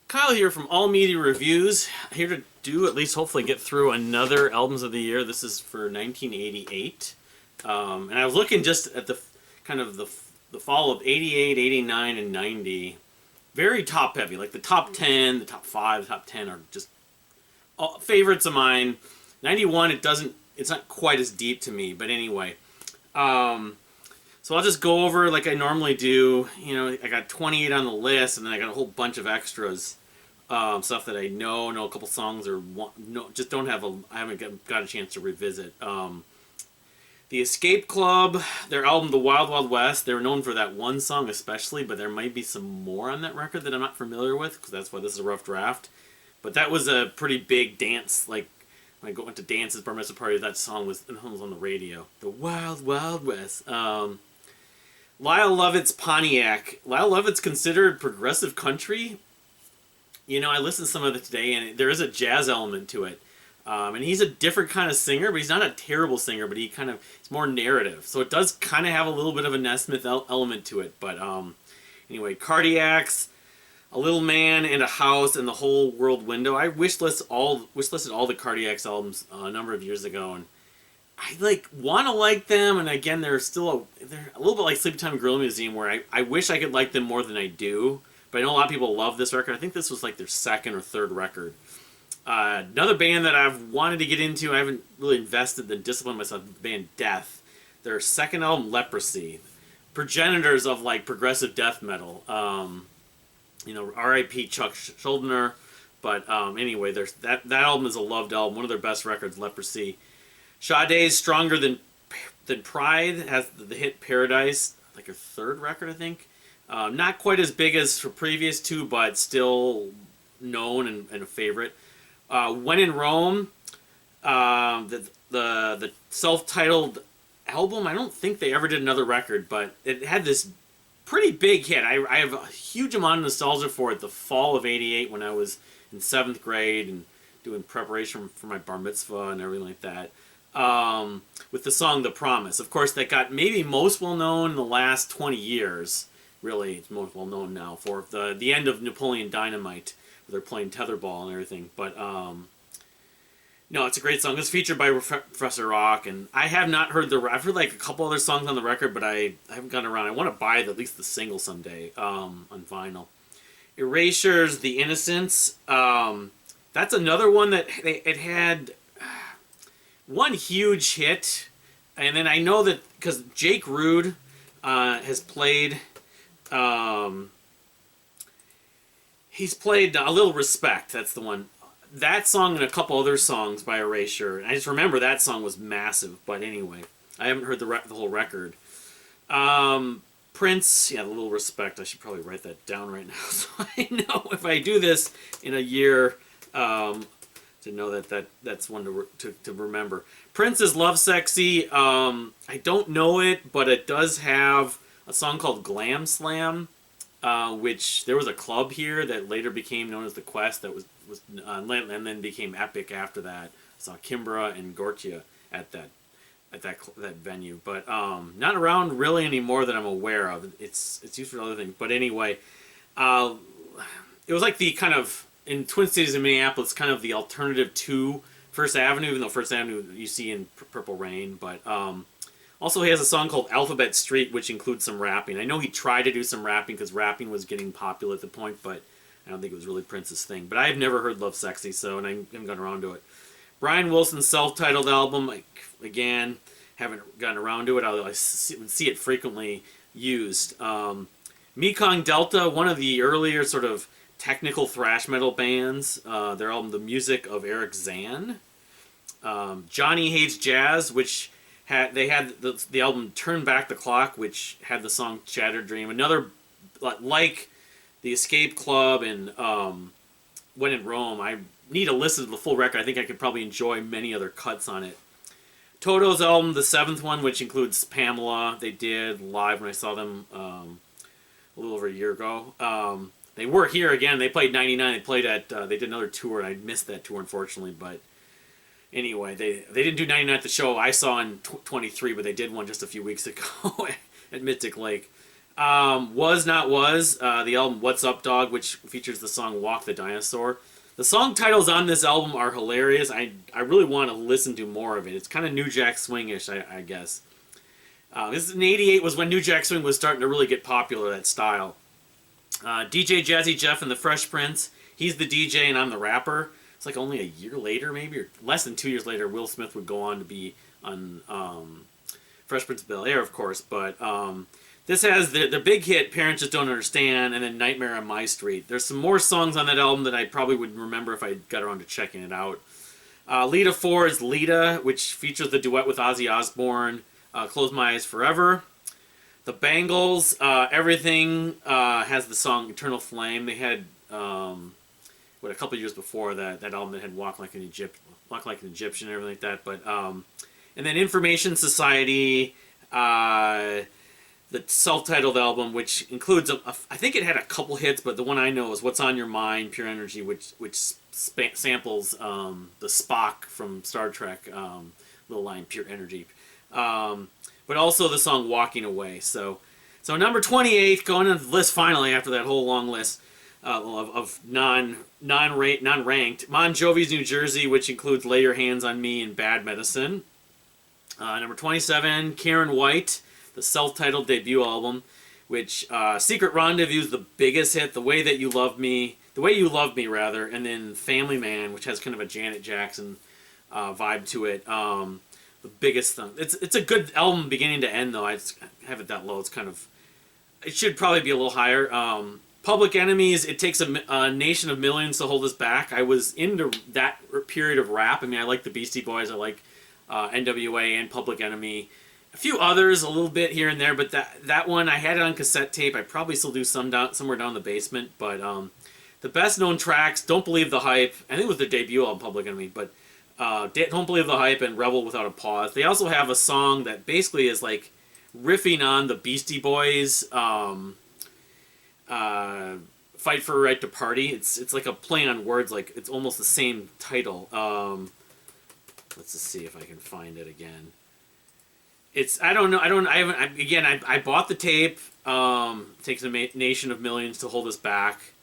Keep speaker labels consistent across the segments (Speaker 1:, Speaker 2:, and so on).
Speaker 1: Kyle here from All Media Reviews, here to do, at least hopefully get through another Albums of the Year. This is for 1988. And I was looking just at the kind of the fall of 88, 89, and 90. Very top heavy, like the top 10, the top 5, the top 10 are just all favorites of mine. 91, it's not quite as deep to me, but anyway. So I'll just go over like I normally do. You know, I got 28 on the list, and then I got a whole bunch of extras. Stuff that I know a couple songs, or just don't have I haven't got a chance to revisit. The Escape Club, their album The Wild Wild West, they were known for that one song especially, but there might be some more on that record that I'm not familiar with, because that's why this is a rough draft. But that was a pretty big dance, like when I went to dances, bar mitzvah party, that song was on the radio. The Wild Wild West. Lyle Lovett's Pontiac. Lyle Lovett's considered progressive country. You know, I listened to some of it today, and there is a jazz element to it. And he's a different kind of singer, but he's not a terrible singer, but it's more narrative. So it does kind of have a little bit of a Nesmith element to it. But anyway, Cardiacs, A Little Man and a House, and The Whole World Window. I wishlisted all the Cardiacs albums a number of years ago, and I want to like them. And again, they're a little bit like Sleepy-Time Gorilla Museum, where I wish I could like them more than I do. But I know a lot of people love this record. I think this was like their second or third record. Another band that I've wanted to get into, I haven't really invested and disciplined myself, the band Death. Their second album, Leprosy. Progenitors of like progressive death metal. You know, R.I.P. Chuck Schuldiner. But anyway, that album is a loved album. One of their best records, Leprosy. Sade's Stronger Than Pride has the hit Paradise, like her third record, I think. Not quite as big as her previous two, but still known and a favorite. When in Rome, the self-titled album, I don't think they ever did another record, but it had this pretty big hit. I have a huge amount of nostalgia for it. The fall of '88, when I was in 7th grade and doing preparation for my bar mitzvah and everything like that. With the song The Promise. Of course, that got maybe most well-known in the last 20 years. Really, it's most well known now for the end of Napoleon Dynamite, where they're playing tetherball and everything. But no, it's a great song. It's featured by Professor Rock, and I have not heard I've heard like a couple other songs on the record, but I haven't gotten around. I want to buy at least the single someday on vinyl. Erasure's The Innocents. That's another one that it had one huge hit, and then I know that because Jake Rude has played. He's played A Little Respect. That's the one. That song and a couple other songs by Erasure. I just remember that song was massive. But anyway, I haven't heard the whole record. Prince, yeah, A Little Respect. I should probably write that down right now so I know if I do this in a year to know that's one to remember. Prince's Love Sexy. I don't know it, but it does have a song called Glam Slam, which there was a club here that later became known as the Quest that was and then became Epic after that. I saw Kimbra and Gortia at that venue, but not around really anymore that I'm aware of. It's used for other things, but anyway, it was like the kind of in Twin Cities and Minneapolis, kind of the alternative to First Avenue, even though First Avenue you see in Purple Rain, but. Also, he has a song called Alphabet Street, which includes some rapping. I know he tried to do some rapping because rapping was getting popular at the point, but I don't think it was really Prince's thing. But I've never heard Love Sexy, and I haven't gotten around to it. Brian Wilson's self-titled album, again, haven't gotten around to it. I see it frequently used. Mekong Delta, one of the earlier sort of technical thrash metal bands. Their album, The Music of Eric Zahn. Johnny Hates Jazz, which... They had the album Turn Back the Clock, which had the song Shattered Dream. Another, like the Escape Club and When in Rome, I need to listen to the full record. I think I could probably enjoy many other cuts on it. Toto's album, the 7th one, which includes Pamela, they did live when I saw them a little over a year ago. They were here again. They played 99. They played they did another tour, and I missed that tour, unfortunately, but... Anyway, they didn't do 99 at the show I saw in 23, but they did one just a few weeks ago at Mystic Lake. Was Not Was, the album What's Up Dog, which features the song Walk the Dinosaur. The song titles on this album are hilarious. I really want to listen to more of it. It's kind of New Jack Swing-ish, I guess. This is in '88 was when New Jack Swing was starting to really get popular, that style. DJ Jazzy Jeff and the Fresh Prince. He's the DJ and I'm the rapper. It's like only a year later, maybe, or less than 2 years later, Will Smith would go on to be on Fresh Prince of Bel-Air, of course. But this has the big hit, Parents Just Don't Understand, and then Nightmare on My Street. There's some more songs on that album that I probably would remember if I got around to checking it out. Lita 4 is Lita, which features the duet with Ozzy Osbourne, Close My Eyes Forever. The Bangles, Everything has the song Eternal Flame. They had, a couple of years before that album that had Walk Like an Egyptian and everything like that. But, and then Information Society, the self-titled album, which includes, I think it had a couple hits, but the one I know is What's on Your Mind, Pure Energy, which samples the Spock from Star Trek, little line, Pure Energy. But also the song Walking Away. So number 28, going on the list finally after that whole long list of non-ranked. Bon Jovi's New Jersey, which includes Lay Your Hands on Me and Bad Medicine. Number 27, Karen White, the self-titled debut album, which Secret Rendezvous is the biggest hit, The Way You Love Me, rather, and then Family Man, which has kind of a Janet Jackson vibe to it. The biggest thing. It's a good album beginning to end, though. I just have it that low. It should probably be a little higher. Public Enemies, It Takes a Nation of Millions to Hold Us Back. I was into that period of rap. I mean, I like the Beastie Boys. I like NWA and Public Enemy. A few others, a little bit here and there, but that one, I had it on cassette tape. I probably still do somewhere down in the basement. But the best known tracks, Don't Believe the Hype. I think it was their debut album, Public Enemy, but Don't Believe the Hype and Rebel Without a Pause. They also have a song that basically is like riffing on the Beastie Boys' Fight for a Right to Party. It's like a play on words, like it's almost the same title. Let's just see if I can find it again. I bought the tape. Takes a nation of millions to hold us back.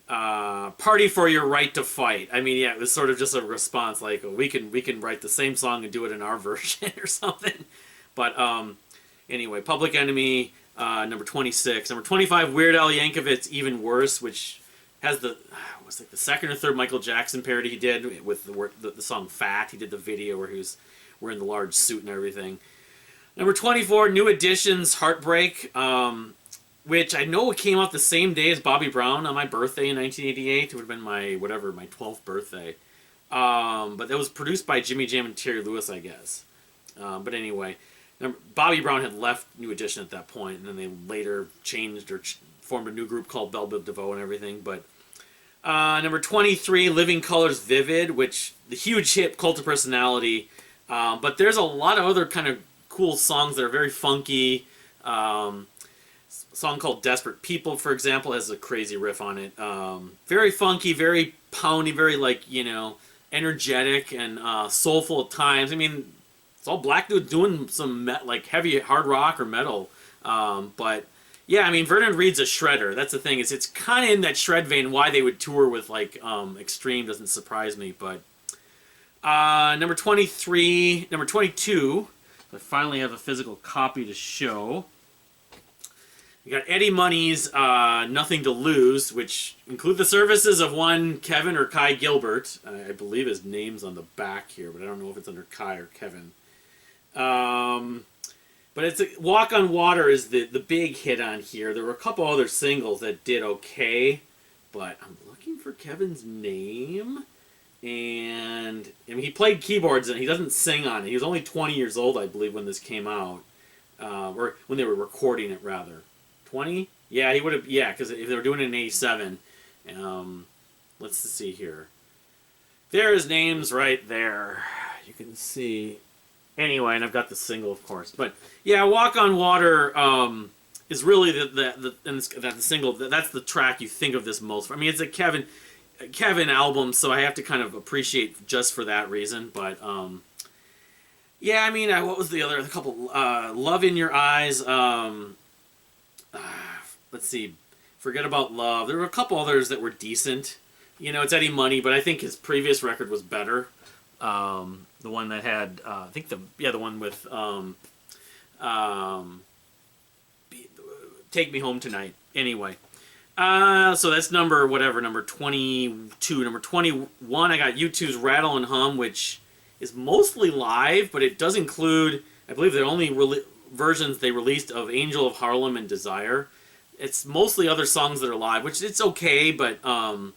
Speaker 1: Party for your right to fight. I mean, yeah, it was sort of just a response like, oh, we can write the same song and do it in our version or something. But anyway, Public Enemy, number 26. Number 25, Weird Al Yankovic's Even Worse, which has the second or third Michael Jackson parody he did with the song Fat. He did the video where he was wearing the large suit and everything. Number 24, New Edition's Heartbreak, which I know it came out the same day as Bobby Brown on my birthday in 1988. It would have been my 12th birthday. But that was produced by Jimmy Jam and Terry Lewis, I guess. But anyway, Bobby Brown had left New Edition at that point, and then they later changed or formed a new group called Belle Biv DeVoe and everything. But number 23, Living Colors Vivid, which the huge hit, Cult of Personality. But there's a lot of other kind of cool songs that are very funky. A song called Desperate People, for example, has a crazy riff on it. Very funky, very poundy, very energetic and soulful at times. I mean, it's all black dudes doing some heavy hard rock or metal. But yeah, I mean, Vernon Reid's a shredder. That's the thing. It's kind of in that shred vein. Why they would tour with Extreme doesn't surprise me. But number 23, number 22. I finally have a physical copy to show. You got Eddie Money's Nothing to Lose, which include the services of one Kevin or Kai Gilbert. I believe his name's on the back here, but I don't know if it's under Kai or Kevin. But it's Walk on Water is the big hit on here. There were a couple other singles that did okay, but I'm looking for Kevin's name. And I mean, he played keyboards and he doesn't sing on it. He was only 20 years old, I believe, when this came out. Or when they were recording it, rather. 20? Yeah, he would have. Yeah, because if they were doing it in 87. Let's see here. There his name's right there. You can see. Anyway, and I've got the single, of course. But yeah, Walk on Water is really the single. That's the track you think of this most. I mean, it's a Kevin album, so I have to kind of appreciate just for that reason. But yeah, I mean, what was the other couple? Love in Your Eyes. let's see, Forget About Love. There were a couple others that were decent. You know, it's Eddie Money, but I think his previous record was better. The one that had, I think the one with Take Me Home Tonight. Anyway, so that's number 22. Number 21, I got U2's Rattle and Hum, which is mostly live, but it does include, I believe, the only versions they released of Angel of Harlem and Desire. It's mostly other songs that are live, which it's okay, but I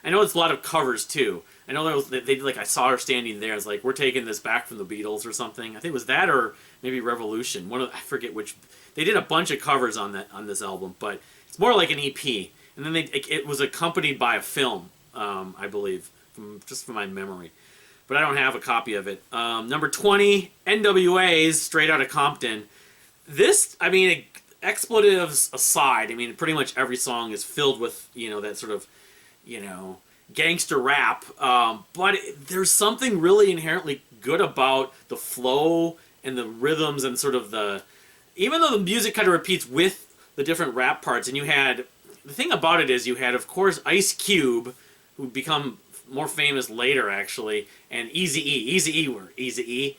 Speaker 1: know it's a lot of covers too. I know they did, like, I Saw Her Standing There. It's like, we're taking this back from the Beatles or something. I think it was that, or maybe Revolution. I forget which. They did a bunch of covers on this album, but it's more like an EP. And then it was accompanied by a film, I believe, just from my memory. But I don't have a copy of it. Number 20, NWA's Straight Outta Compton. This, I mean, expletives aside, I mean, pretty much every song is filled with, that sort of, gangster rap, but there's something really inherently good about the flow and the rhythms and sort of even though the music kind of repeats with the different rap parts, and the thing about it is you had, of course, Ice Cube, who become more famous later, actually, and Eazy-E.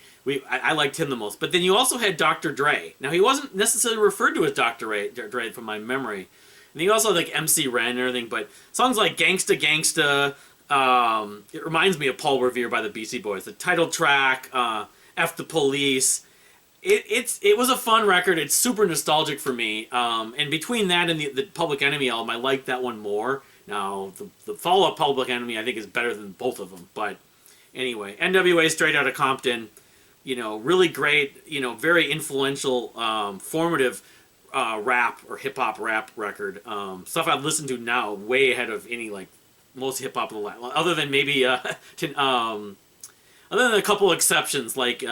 Speaker 1: I liked him the most. But then you also had Dr. Dre. Now, he wasn't necessarily referred to as Dre from my memory. And you also had, like, MC Ren and everything, but songs like Gangsta Gangsta, it reminds me of Paul Revere by the Beastie Boys. The title track, F the Police. It was a fun record. It's super nostalgic for me. And between that and the Public Enemy album, I like that one more. Now, the follow-up Public Enemy, I think, is better than both of them. But anyway, NWA Straight Outta Compton, really great, very influential, formative rap or hip-hop rap record. Stuff I've listened to now way ahead of any, like, most hip-hop of the last, other than maybe, other than a couple exceptions, like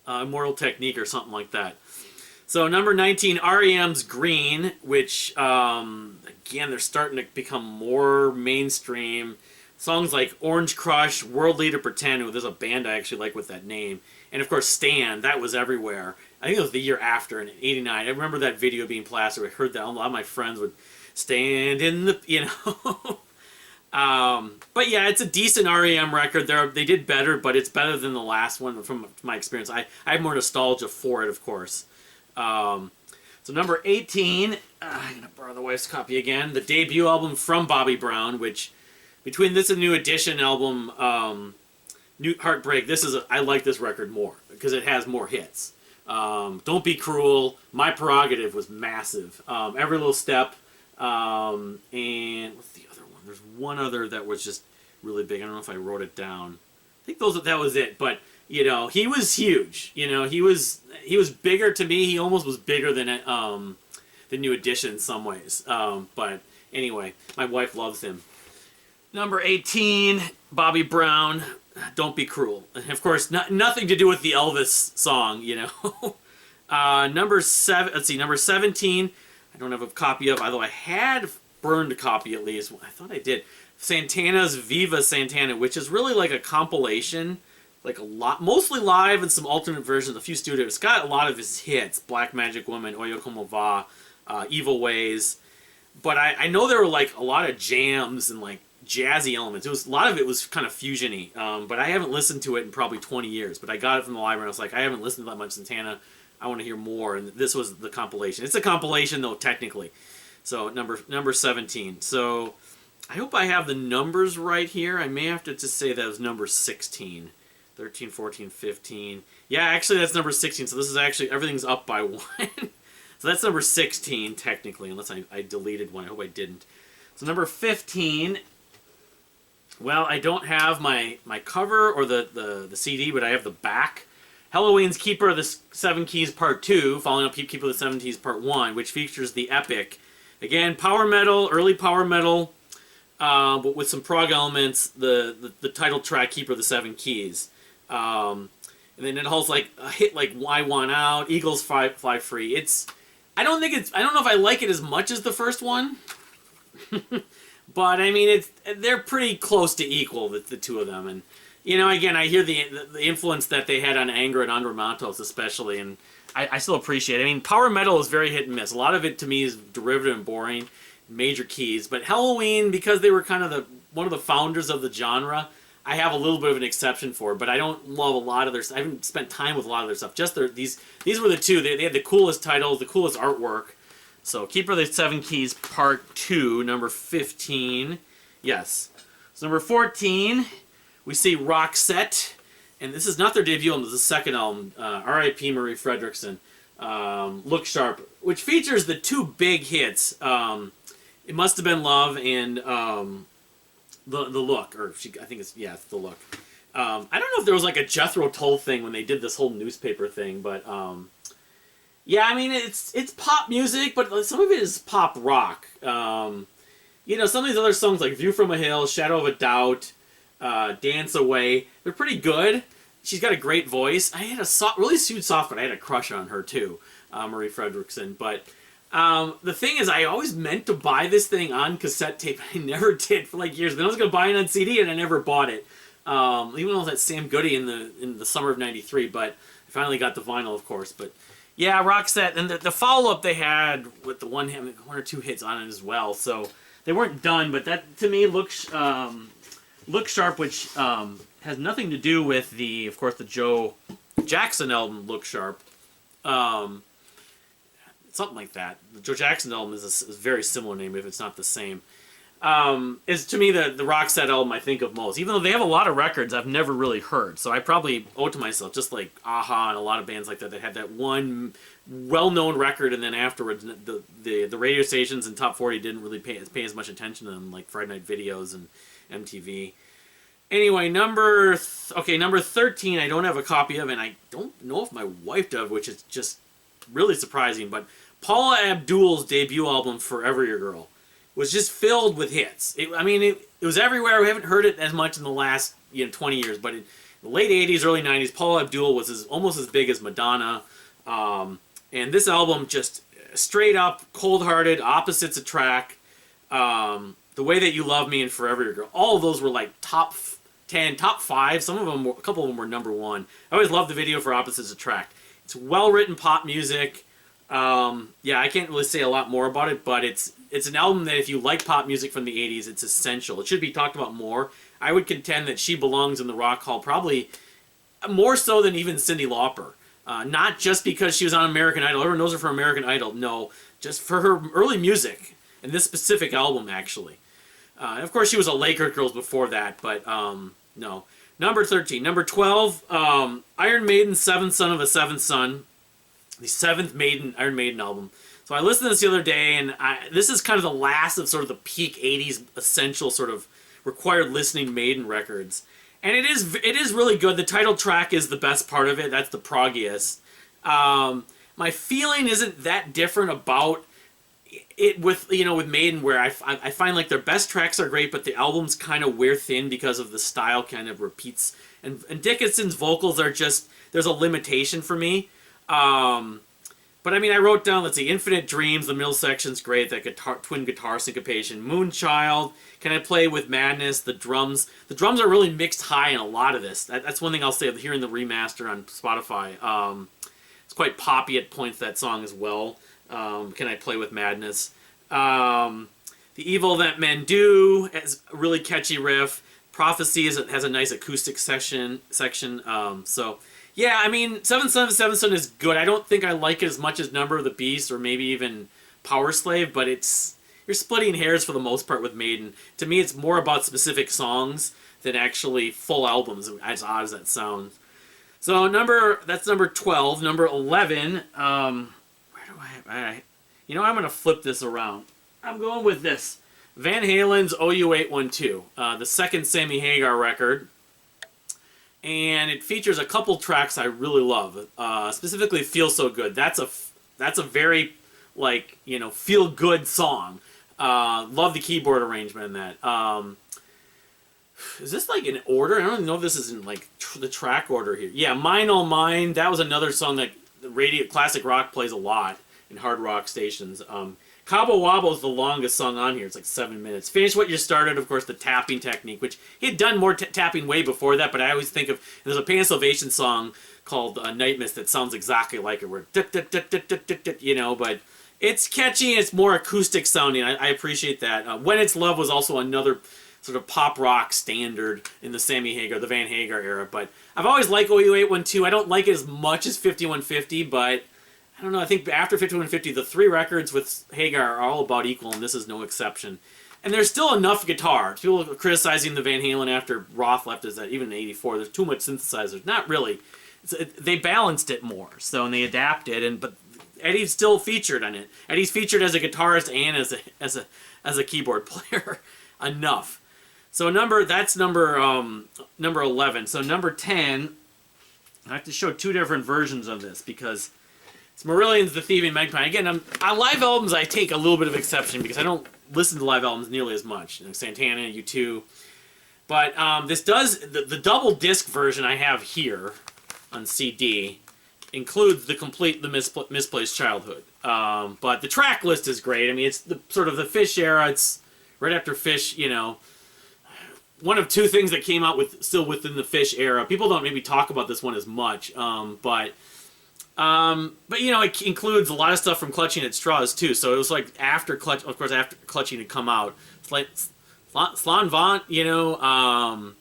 Speaker 1: Immortal Technique or something like that. So number 19, REM's Green, which, again, they're starting to become more mainstream. Songs like Orange Crush, World Leader Pretend, there's a band I actually like with that name. And, of course, Stand, that was everywhere. I think it was the year after, in '89. I remember that video being plastered. I heard that. A lot of my friends would stand in the, but yeah, it's a decent REM record. They did better, but it's better than the last one from my experience. I have more nostalgia for it, of course. So number 18, I'm going to borrow the wife's copy again. The debut album from Bobby Brown, which between this and New Edition album, New Heartbreak, I like this record more because it has more hits. Don't Be Cruel, My Prerogative was massive. Every Little Step, and what's the other one? There's one other that was just really big. I don't know if I wrote it down. I think that was it. But he was huge. He was bigger to me. He almost was bigger than the New Edition in some ways. But anyway, my wife loves him. Number 18, Bobby Brown, Don't Be Cruel. And of course, nothing to do with the Elvis song, number 17, I don't have a copy of, although I had burned a copy at least. I thought I did. Santana's Viva Santana, which is really like a compilation, like mostly live and some alternate versions, a few studios. It's got a lot of his hits, Black Magic Woman, Oyo Como Va, Evil Ways. But I know there were like a lot of jams and like jazzy elements. A lot of it was kind of fusion-y, but I haven't listened to it in probably 20 years. But I got it from the library. I was like, I haven't listened to that much Santana. I want to hear more. And this was the compilation. It's a compilation, though, technically. So number 17. So I hope I have the numbers right here. I may have to just say that was number 16. 13, 14, 15. Yeah, actually, that's number 16. So this is actually, everything's up by one. So that's number 16, technically, unless I deleted one. I hope I didn't. So number 15... Well, I don't have my cover or the CD, but I have the back. Helloween's Keeper of the Seven Keys Part 2, following up Keeper of the Seven Keys Part 1, which features the epic. Again, power metal, early power metal, but with some prog elements, the title track, Keeper of the Seven Keys. And then it holds like a hit like Why Want Out, Eagles Fly Free. I don't know if I like it as much as the first one. But I mean, they're pretty close to equal, the two of them, and again, I hear the influence that they had on Anger and Andrew Matos especially, and I still appreciate it. I mean, power metal is very hit and miss. A lot of it to me is derivative and boring, major keys. But Helloween, because they were kind of one of the founders of the genre, I have a little bit of an exception for. But I don't love a lot of their. I haven't spent time with a lot of their stuff. Just these were the two. They had the coolest titles, the coolest artwork. So Keeper of the Seven Keys Part 2, number 15. Yes. So number 14, we see Roxette. And this is not their debut album, this is the second album, R.I.P. Marie Fredriksson, Look Sharp, which features the two big hits, It Must Have Been Love and the Look, or I think it's The Look. I don't know if there was like a Jethro Tull thing when they did this whole newspaper thing, but yeah, I mean, it's pop music, but some of it is pop rock. You know, some of these other songs like View from a Hill, Shadow of a Doubt, Dance Away, they're pretty good. She's got a great voice. I had a really huge soft spot. I had a crush on her too, Marie Fredriksson. But the thing is, I always meant to buy this thing on cassette tape. I never did for like years. Then I was going to buy it on CD, and I never bought it. Even though I was at Sam Goody in the summer of '93, but I finally got the vinyl, of course. But yeah, Roxette, and the follow-up they had with the one or two hits on it as well. So they weren't done, but that to me looks. Look Sharp, which has nothing to do with of course, the Joe Jackson album, Look Sharp. Something like that. The Joe Jackson album is a very similar name, if it's not the same. Is to me the Roxette album I think of most. Even though they have a lot of records I've never really heard, so I probably owe it to myself, just like Aha and a lot of bands like that that had that one well-known record, and then afterwards the radio stations and Top 40 didn't really pay as much attention to them, like Friday Night Videos and MTV. Anyway, number 13, I don't have a copy of, and I don't know if my wife does, which is just really surprising. But Paula Abdul's debut album, Forever Your Girl, was just filled with hits. It was everywhere. We haven't heard it as much in the last 20 years, but in the late 80s, early 90s, Paula Abdul was almost as big as Madonna. And this album just straight up, cold-hearted, opposites attract. The Way That You Love Me and Forever Your Girl. All of those were like top 10, top 5. Some of them, a couple of them were number 1. I always loved the video for Opposites Attract. It's well-written pop music. Yeah, I can't really say a lot more about it, but it's an album that if you like pop music from the 80s, it's essential. It should be talked about more. I would contend that she belongs in the Rock Hall probably more so than even Cyndi Lauper. Not just because she was on American Idol. Everyone knows her from American Idol. No, just for her early music. And this specific album, actually. And of course, she was a Laker Girls before that, but no. Number 13. Number 12, Iron Maiden's Seventh Son of a Seventh Son. The 7th Iron Maiden album. So I listened to this the other day, and this is kind of the last of sort of the peak 80s essential sort of required listening Maiden records. And it is really good. The title track is the best part of it. That's the proggiest. My feeling isn't that different about it with Maiden, where I find like their best tracks are great, but the albums kind of wear thin because of the style kind of repeats. And Dickinson's vocals are just, there's a limitation for me. But I mean, I wrote down, let's see, Infinite Dreams, the middle section's great, that twin guitar syncopation. Moonchild, Can I Play with Madness, the drums. The drums are really mixed high in a lot of this. That's one thing I'll say, hearing the remaster on Spotify. It's quite poppy at points, that song as well. Can I Play with Madness. The Evil That Men Do has a really catchy riff. Prophecy has a nice acoustic section. So, yeah, I mean, Seventh Son of Seventh Son is good. I don't think I like it as much as Number of the Beast or maybe even Power Slave, but you're splitting hairs for the most part with Maiden. To me, it's more about specific songs than actually full albums, as odd as that sounds. So that's number 12. Number 11, where do I'm going to flip this around. I'm going with this. Van Halen's OU812, the second Sammy Hagar record. And it features a couple tracks I really love. Specifically, Feel So Good. That's a very, feel good song. Love the keyboard arrangement in that. Is this like in order? I don't even know if this is in the track order here. Yeah, Mine All Mine. That was another song that the classic rock plays a lot in hard rock stations. Cabo Wabo is the longest song on here. It's like 7 minutes. Finish What You Started, of course, the tapping technique, which he had done more tapping way before that, but I always think of, there's a Pain and Salvation song called Night Mist that sounds exactly like it, where you know, but it's catchy. It's more acoustic sounding. I appreciate that. When It's Love was also another sort of pop rock standard in the Sammy Hagar, the Van Hagar era. But I've always liked OU812. I don't like it as much as 5150, but I don't know. I think after 5150, the 3 records with Hagar are all about equal, and this is no exception. And there's still enough guitar. People are criticizing the Van Halen after Roth left us that even in '84, there's too much synthesizers. Not really. They balanced it more, so, and they adapted, but Eddie's still featured on it. Eddie's featured as a guitarist and as a keyboard player. Enough. So that's number 11. So number 10, I have to show 2 different versions of this because it's Marillion's The Thieving Magpie. Again, on live albums I take a little bit of exception because I don't listen to live albums nearly as much. Santana, U2. But this does, the double disc version I have here on CD includes the Misplaced Childhood. But the track list is great. I mean, it's the sort of the Fish era. It's right after Fish, you know, one of 2 things that came out still within the Fish era. People don't maybe talk about this one as much, but you know, it includes a lot of stuff from Clutching at Straws too. So it was like after Clutching had come out, it's like Slan Vaunt, you know,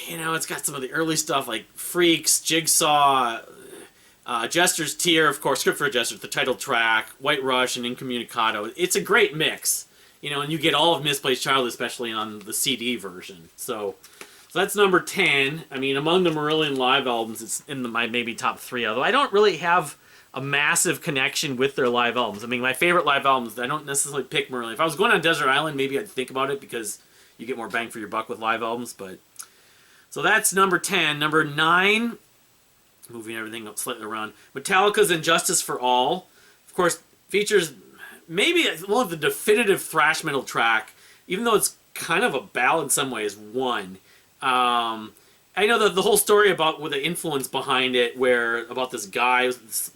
Speaker 1: it's got some of the early stuff like Freaks, Jigsaw, Jester's Tear, of course, Script for a Jester, the title track, White Rush, and Incommunicado. It's a great mix, you know, and you get all of Misplaced Child, especially on the CD version. So that's number 10. I mean, among the Marillion live albums, it's in my maybe top 3, although I don't really have a massive connection with their live albums. I mean, my favorite live albums, I don't necessarily pick Marillion. If I was going on Desert Island, maybe I'd think about it because you get more bang for your buck with live albums, but... So that's number 10. Number 9, moving everything up slightly around, Metallica's Injustice for All. Of course, features maybe one of the definitive thrash metal track, even though it's kind of a ballad in some ways, One. I know the whole story about with the influence behind it, about this guy, it's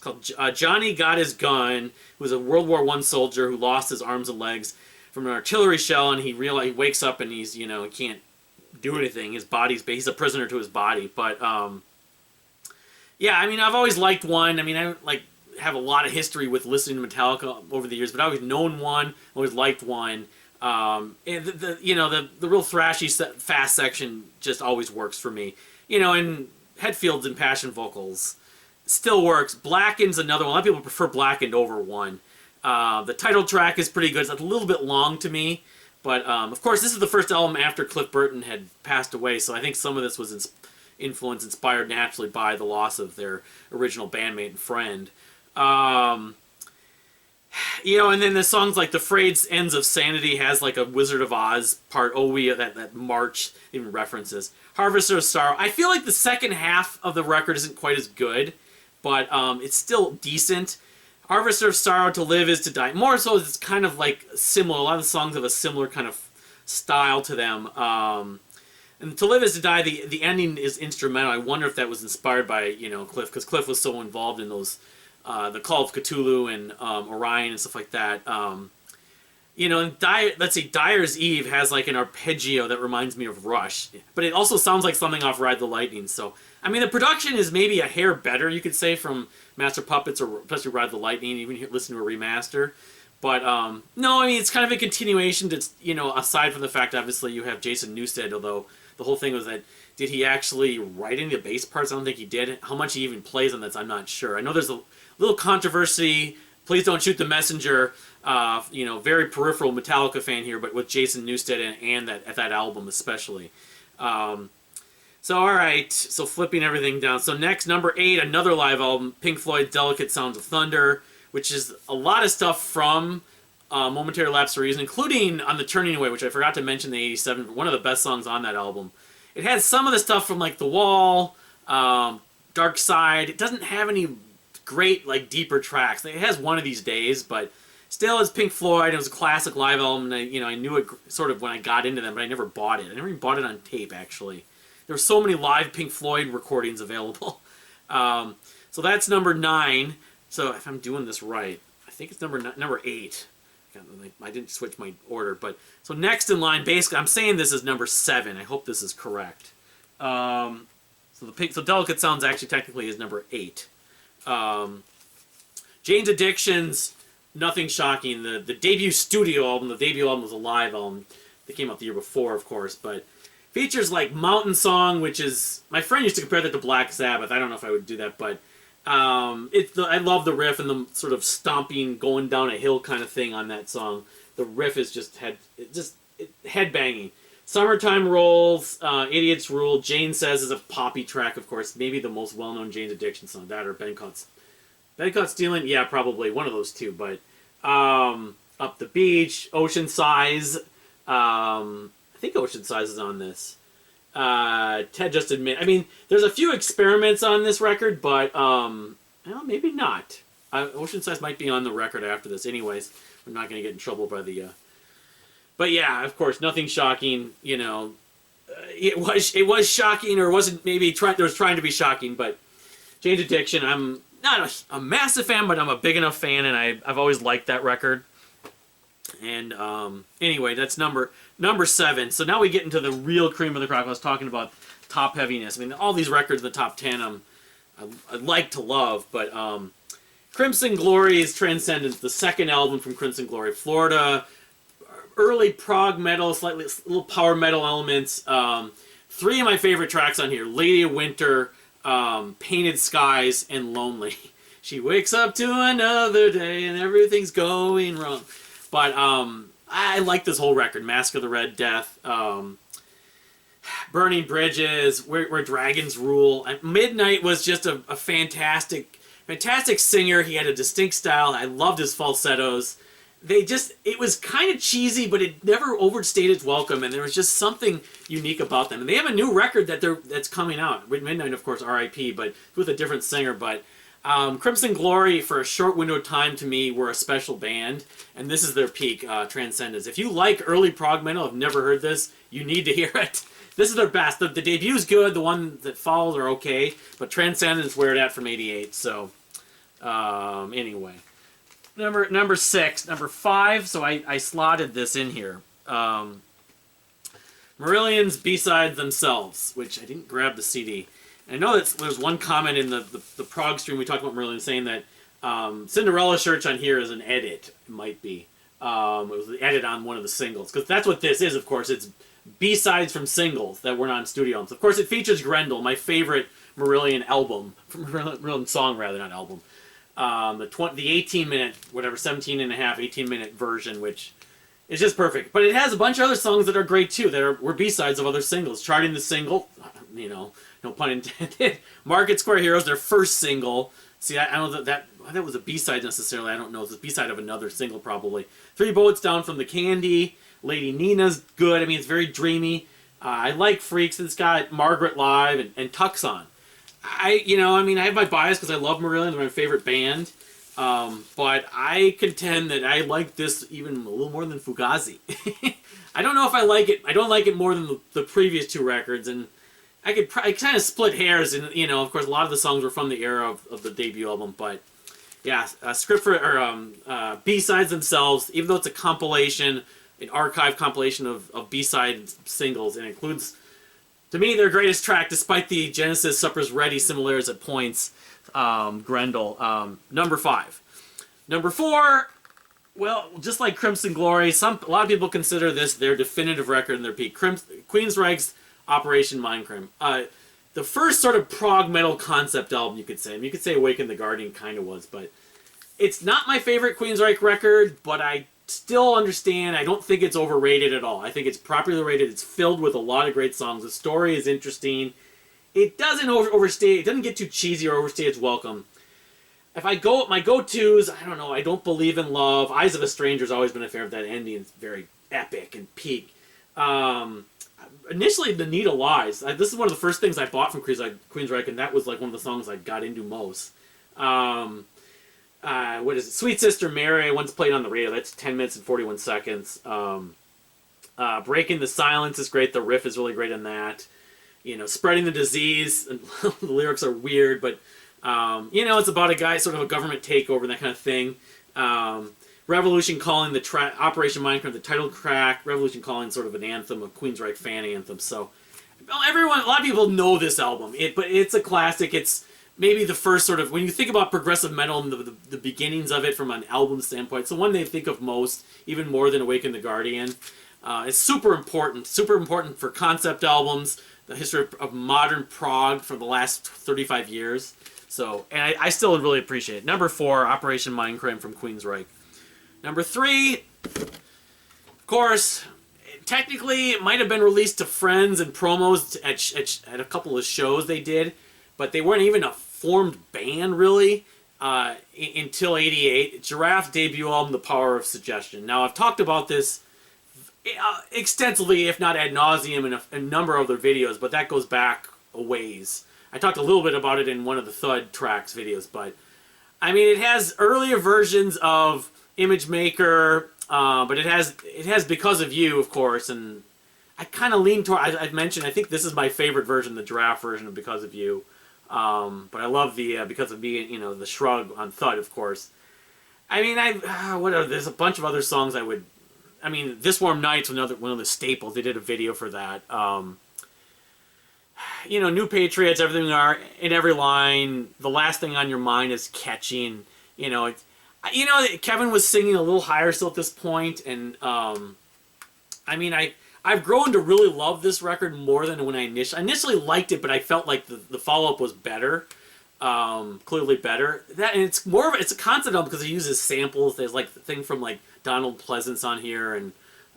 Speaker 1: called Johnny Got His Gun, who was a World War I soldier who lost his arms and legs from an artillery shell, and he wakes up and he's, you know, he can't do anything. He's a prisoner to his body. But yeah, I mean, I've always liked One. I mean, I have a lot of history with listening to Metallica over the years, but I've always known One, always liked One. And the real thrashy fast section just always works for me. You know, and Hetfield's impassioned vocals still works. Blackened's another one. A lot of people prefer Blackened over One. The title track is pretty good. It's a little bit long to me. But, of course, this is the first album after Cliff Burton had passed away, so I think some of this was inspired naturally by the loss of their original bandmate and friend. You know, and then the songs like The Frayed Ends of Sanity has like a Wizard of Oz part, that march even references. Harvester of Sorrow. I feel like the second half of the record isn't quite as good, but it's still decent. Harvester of Sorrow, To Live Is to Die. More so, it's kind of like similar. A lot of the songs have a similar kind of style to them. And To Live Is to Die, the ending is instrumental. I wonder if that was inspired by, you know, Cliff, because Cliff was so involved in those, the Call of Cthulhu and Orion and stuff like that. You know, and Dyer's Eve has like an arpeggio that reminds me of Rush, but it also sounds like something off Ride the Lightning. So, I mean, the production is maybe a hair better, you could say, from Master Puppets or especially Ride the Lightning, even listen to a remaster. But, no, I mean, it's kind of a continuation to, you know, aside from the fact, obviously, you have Jason Newsted, although the whole thing was that, did he actually write any of the bass parts? I don't think he did. How much he even plays on this, I'm not sure. I know there's a little controversy. Please Don't Shoot the Messenger. You know, very peripheral Metallica fan here, but with Jason Newsted and that album especially. So, all right. So, flipping everything down. So, next, number 8, another live album, Pink Floyd's Delicate Sounds of Thunder, which is a lot of stuff from Momentary Lapse of Reason, including on the Turning Away, which I forgot to mention, the 87, one of the best songs on that album. It has some of the stuff from, like, The Wall, Dark Side. It doesn't have any great, like, deeper tracks. It has One of These Days, but still, it's Pink Floyd. It was a classic live album, and I knew it sort of when I got into them, but I never bought it. I never even bought it on tape, actually. There were so many live Pink Floyd recordings available. So that's number 9. So if I'm doing this right, I think it's number 8. I didn't switch my order, but so next in line, basically, I'm saying this is number 7. I hope this is correct. So So Delicate Sounds actually technically is number 8. Jane's Addictions, nothing shocking. The debut studio album, the debut album was a live album. That came out the year before, of course, but features like Mountain Song, which is, my friend used to compare that to Black Sabbath. I don't know if I would do that, but I love the riff and the sort of stomping, going down a hill kind of thing on that song. The riff is just headbanging. Summertime Rolls, Idiots Rule, Jane Says is a poppy track, of course. Maybe the most well-known Jane's Addiction song. That or Ben Caught Stealing? Yeah, probably. One of those two. But Up the Beach, Ocean Size. I think Ocean Size is on this. Ted Just Admit. I mean, there's a few experiments on this record, but well, maybe not. Ocean Size might be on the record after this. Anyways, I'm not going to get in trouble by the... But yeah, of course, nothing shocking. You know, it was shocking, or wasn't maybe there was trying to be shocking. But Jane's Addiction, I'm not a massive fan, but I'm a big enough fan, and I've always liked that record. And anyway, that's number 7. So now we get into the real cream of the crop. I was talking about top heaviness. I mean, all these records in the top 10, I like to love, but Crimson Glory's Transcendence, the second album from Crimson Glory, Florida. Early prog metal, slightly little power metal elements. 3 of my favorite tracks on here: Lady of Winter, Painted Skies, and Lonely. She wakes up to another day and everything's going wrong. But I like this whole record. Mask of the Red Death, Burning Bridges, Where Dragons Rule. Midnight was just a fantastic singer. He had a distinct style. I loved his falsettos. It was kind of cheesy, but it never overstayed its welcome, and there was just something unique about them. And they have a new record that's coming out. Midnight, of course, R.I.P., but with a different singer. But Crimson Glory, for a short window of time to me, were a special band, and this is their peak, Transcendence. If you like early prog metal, have never heard this, you need to hear it. This is their best. The debut's good, the one that follows are okay, but Transcendence, where it at from 88, so anyway. Number 6. Number 5, so I slotted this in here. Marillion's B-Sides Themselves, which I didn't grab the CD. And I know that there's one comment in the prog stream we talked about Marillion saying that Cinderella Church on here is an edit. It might be. It was the edit on one of the singles. Because that's what this is, of course. It's B-sides from singles that weren't on studio albums. Of course, it features Grendel, my favorite Marillion album. Marillion song, rather, not album. The 18-minute, whatever, 17 and a half, 18-minute version, which is just perfect. But it has a bunch of other songs that are great, too, that were B-sides of other singles. Charting the Single, you know, no pun intended. Market Square Heroes, their first single. See, I don't know that was a B-side necessarily. I don't know. It's a B-side of another single, probably. 3 Boats Down from the Candy. Lady Nina's good. I mean, it's very dreamy. I like Freaks. It's got Margaret Live and Tucson. I have my bias because I love Marillion. They're my favorite band. But I contend that I like this even a little more than Fugazi. I don't know if I like it. I don't like it more than the previous 2 records. And I kind of split hairs. And, of course, a lot of the songs were from the era of the debut album. But, yeah, B-Sides Themselves, even though it's a compilation, an archive compilation of B-side singles, and includes... To me, their greatest track, despite the Genesis Supper's Ready similarities at points, Grendel. Number 5. Number 4, well, just like Crimson Glory, a lot of people consider this their definitive record and their peak. Queensryche's Operation Mindcrime. The first sort of prog metal concept album, you could say. I mean, you could say Awaken the Guardian kind of was, but it's not my favorite Queensryche record, but I still understand. I don't think it's overrated at all. I think it's properly rated. It's filled with a lot of great songs. The story is interesting. It doesn't overstay. It doesn't get too cheesy or overstay its welcome. If I go, my go-tos, I don't know. I Don't Believe in Love. Eyes of a Stranger's always been a favorite. That ending is very epic and peak. Initially, The Need of Lies. This is one of the first things I bought from Queensryche, and that was like one of the songs I got into most. What is it? Sweet Sister Mary, I once played on the radio. That's 10 minutes and 41 seconds. Breaking the Silence is great. The riff is really great in that. Spreading the Disease. The lyrics are weird, but, it's about a guy, sort of a government takeover and that kind of thing. Revolution Calling, Operation Mindcrime, the title track. Revolution Calling, sort of an anthem, a Queensryche fan anthem. So, well, everyone, a lot of people know this album, but it's a classic. It's maybe the first sort of, when you think about progressive metal and the beginnings of it from an album standpoint, it's the one they think of most, even more than Awaken the Guardian. It's super important for concept albums, the history of modern prog for the last 35 years. So, and I still really appreciate it. Number 4, Operation Mindcrime from Queensryche. Number 3, of course, technically it might have been released to friends and promos at a couple of shows they did, but they weren't even a formed band really until '88. Giraffe's debut album, The Power of Suggestion. Now, I've talked about this extensively, if not ad nauseum, in a number of other videos, but that goes back a ways. I talked a little bit about it in one of the Thud Tracks videos, but I mean, it has earlier versions of Image Maker, but it has Because of You, of course, and I kind of lean toward. I've mentioned, I think this is my favorite version, the Giraffe version of Because of You, but I love the Because of Me, you know, the Shrug on Thud, of course. I mean, there's a bunch of other songs I would. I mean, This Warm Night's one of the staples. They did a video for that. You know, New Patriots, Everything Are in Every Line. The Last Thing on Your Mind is catching. You know, Kevin was singing a little higher still at this point, and I mean, I've grown to really love this record more than when I initially liked it, but I felt like the follow up was better. Clearly better. And it's a concept album because it uses samples. There's like the thing from like Donald Pleasance on here, and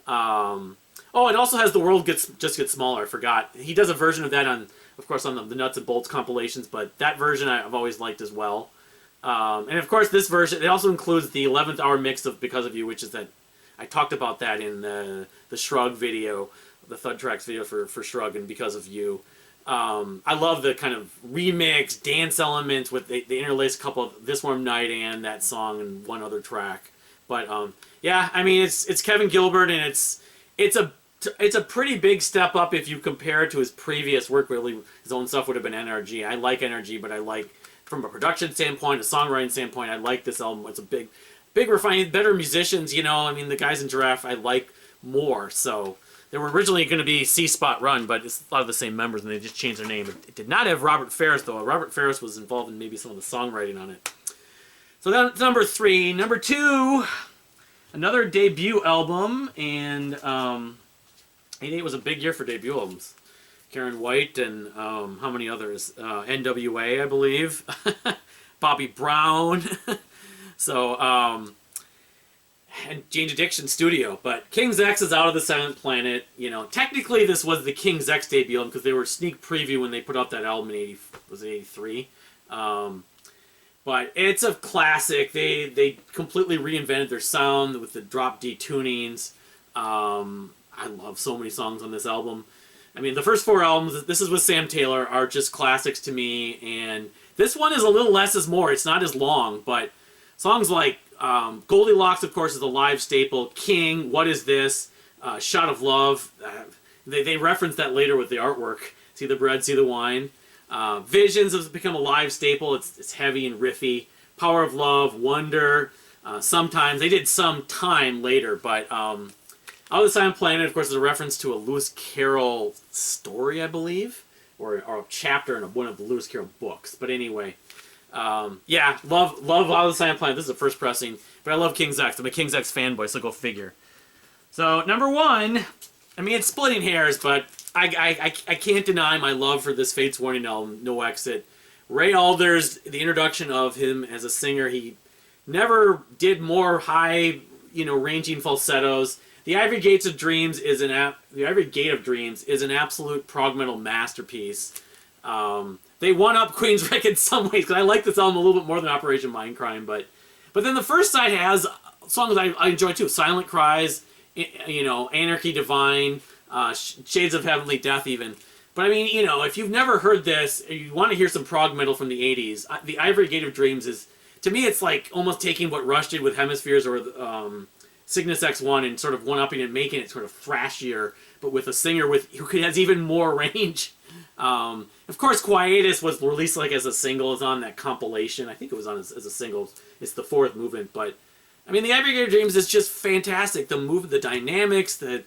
Speaker 1: it also has The World Just Gets Smaller. I forgot. He does a version of that of course, on the Nuts and Bolts compilations, but that version I've always liked as well. And of course, this version, it also includes the 11th hour mix of Because of You, which is that I talked about that in the Shrug video, the Thud Tracks video for Shrug and Because of You. I love the kind of remix dance elements with they interlace a couple of This Warm Night and that song and one other track. But yeah, I mean it's Kevin Gilbert, and it's a pretty big step up if you compare it to his previous work. Really, his own stuff would have been NRG. I like NRG, but I like, from a production standpoint, a songwriting standpoint, I like this album. It's a big refined, better musicians. You know, I mean the guys in Giraffe I like more. So they were originally going to be C Spot Run, but it's a lot of the same members, and they just changed their name. It did not have Robert Ferris, though. Robert Ferris was involved in maybe some of the songwriting on it. So that's number 3. Number 2, another debut album, and '88 was a big year for debut albums. Karen White and how many others? NWA, I believe. Bobby Brown. So, and Jane's Addiction Studio. But King's X is Out of the Silent Planet. You know, technically this was the King's X debut album because they were sneak preview when they put out that album in '83. But it's a classic. They completely reinvented their sound with the drop D tunings. I love so many songs on this album. I mean, the first 4 albums, this is with Sam Taylor, are just classics to me. And this one is a little less is more. It's not as long, but songs like Goldilocks, of course, is a live staple. King, What Is This? Shot of Love. They reference that later with the artwork. See the bread, see the wine. Visions has become a live staple. It's heavy and riffy. Power of Love, Wonder. Sometimes they did Some Time later, but Out of the Silent Planet, of course, is a reference to a Lewis Carroll story, I believe, or a chapter in one of the Lewis Carroll books. But anyway, yeah, love Out of the Silent Planet. This is the first pressing, but I love King's X. I'm a King's X fanboy, so go figure. So number 1, I mean, it's splitting hairs, but I can't deny my love for this Fates Warning album, No Exit. Ray Alders, the introduction of him as a singer, he never did more high, ranging falsettos. The Ivory Gate of Dreams is an absolute prog metal masterpiece. They one up Queensryche in some ways, because I like this album a little bit more than Operation Mindcrime, but then the first side has songs I enjoy too. Silent Cries, Anarchy Divine, Shades of Heavenly Death even. But I mean, if you've never heard this, or you want to hear some prog metal from the 80s, the Ivory Gate of Dreams is, to me, it's like almost taking what Rush did with Hemispheres or Cygnus X1 and sort of one-upping and making it sort of thrashier, but with a singer who has even more range. Of course, Quietus was released like as a single, is on that compilation. I think it was on as a single. It's the 4th movement, but I mean, the Ivory Gate of Dreams is just fantastic. The dynamics, the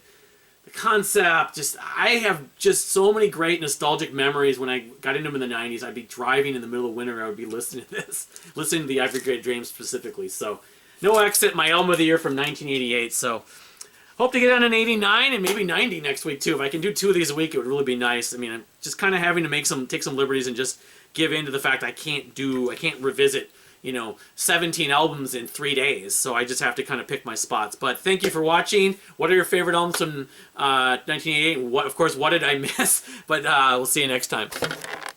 Speaker 1: the concept, just I have just so many great nostalgic memories when I got into them in the 90s. I'd be driving in the middle of winter, I would be listening to this, listening to the Evergreen Dreams specifically. So, No Exit, my album of the year from 1988. So, hope to get on an 89 and maybe 90 next week too. If I can do 2 of these a week, it would really be nice. I mean, I'm just kind of having to take some liberties and just give in to the fact I can't revisit, 17 albums in 3 days. So I just have to kind of pick my spots. But thank you for watching. What are your favorite albums from 1988? What did I miss? But we'll see you next time.